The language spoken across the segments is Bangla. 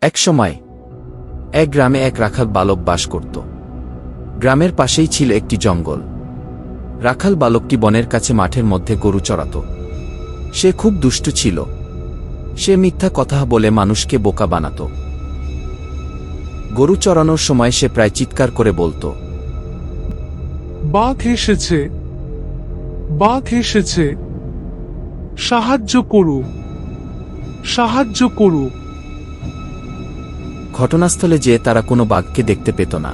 এক সময় এক গ্রামে এক রাখাল বালক বাস করত। গ্রামের পাশেই ছিল একটি জঙ্গল। রাখাল বালকটি বনের কাছে মাঠের মধ্যে গরু চড়াত। সে খুব দুষ্টু ছিল। সে মিথ্যা কথা বলে মানুষকে বোকা বানাত। গরু চড়ানোর সময় সে প্রায় চিৎকার করে বলত, বাঘ এসেছে, বাঘ এসেছে, সাহায্য করু, সাহায্য করু। ঘটনাস্থলে যেয়ে তারা কোনো বাঘকে দেখতে পেত না।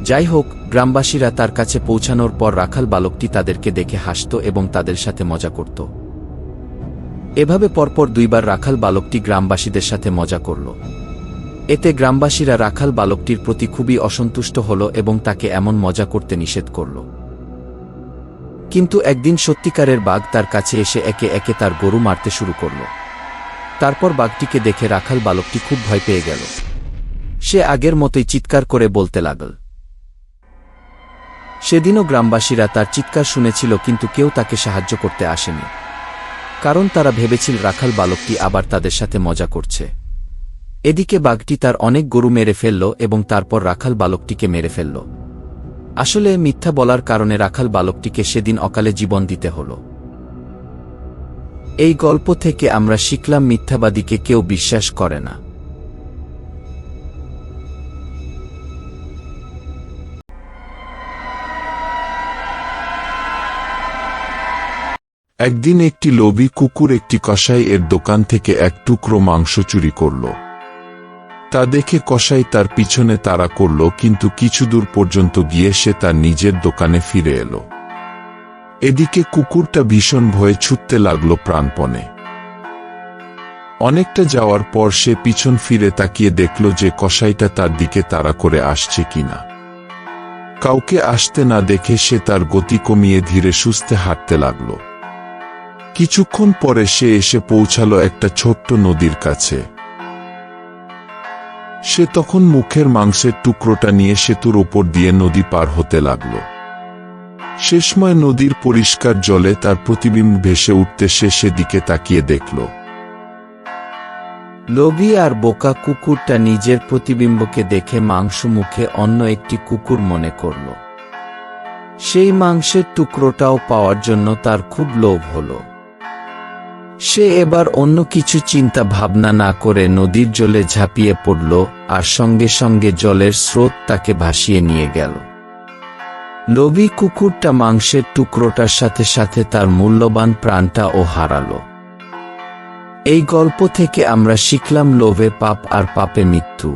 যাই হোক, গ্রামবাসীরা তার কাছে পৌঁছানোর পর রাখাল বালকটি তাদেরকে দেখে হাসত এবং তাদের সাথে মজা করত। এভাবে পরপর দুইবার রাখাল বালকটি গ্রামবাসীদের সাথে মজা করল। এতে গ্রামবাসীরা রাখাল বালকটির প্রতি খুবই অসন্তুষ্ট হল এবং তাকে এমন মজা করতে নিষেধ করল। কিন্তু একদিন সত্যিকারের বাঘ তার কাছে এসে একে একে তার গরু মারতে শুরু করল। তারপর বাঘটিকে দেখে রাখাল বালকটি খুব ভয় পেয়ে গেল। সে আগের মতোই চিৎকার করে বলতে লাগল। সেদিনও গ্রামবাসীরা তার চিৎকার শুনেছিল, কিন্তু কেউ তাকে সাহায্য করতে আসেনি, কারণ তারা ভেবেছিল রাখাল বালকটি আবার তাদের সাথে মজা করছে। এদিকে বাঘটি তার অনেক গরু মেরে ফেলল এবং তারপর রাখাল বালকটিকে মেরে ফেলল। আসলে মিথ্যা বলার কারণে রাখাল বালকটিকে সেদিন অকালে জীবন দিতে হল। এই গল্প থেকে আমরা শিখলাম, মিথ্যাবাদীকে কেউ বিশ্বাস করে না। একদিন একটি লোভী কুকুর একটি কসাই এর দোকান থেকে এক টুকরো মাংস চুরি করল। তা দেখে কসাই তার পিছনে তাড়া করল, কিন্তু কিছু দূর পর্যন্ত গিয়ে সে তার নিজের দোকানে ফিরে এলো। এদিকে কুকুরটা ভীষণ ভয়ে ছুটতে লাগল প্রাণপণে। অনেকটা যাওয়ার পর সে পিছন ফিরে তাকিয়ে দেখল যে কসাইটা তার দিকে তাড়া করে আসছে কিনা। কাউকে আসতে না দেখে সে তার গতি কমিয়ে ধীরে সুস্থে হাঁটতে লাগল। কিছুক্ষণ পরে সে এসে পৌঁছালো একটা ছোট্ট নদীর কাছে। সে তখন মুখের মাংসের টুকরোটা নিয়ে সেতুর ওপর দিয়ে নদী পার হতে লাগল। শেষময় নদীর পরিষ্কার জলে তার প্রতিবিম্ব ভেসে উঠতে সে সেদিকে তাকিয়ে দেখল। লোভী আর বোকা কুকুরটা নিজের প্রতিবিম্বকে দেখে মাংস মুখে অন্য একটি কুকুর মনে করল। সেই মাংসের টুকরোটাও পাওয়ার জন্য তার খুব লোভ হল। সে এবার অন্য কিছু চিন্তা ভাবনা না করে নদীর জলে ঝাঁপিয়ে পড়ল, আর সঙ্গে সঙ্গে জলের স্রোত তাকে ভাসিয়ে নিয়ে গেল। লোভী কুকুরটা মাংসের টুকরোটার সাথে সাথে তার মূল্যবান প্রাণটাও হারাল। এই গল্প থেকে আমরা শিখলাম, লোভে পাপ আর পাপে মৃত্যু।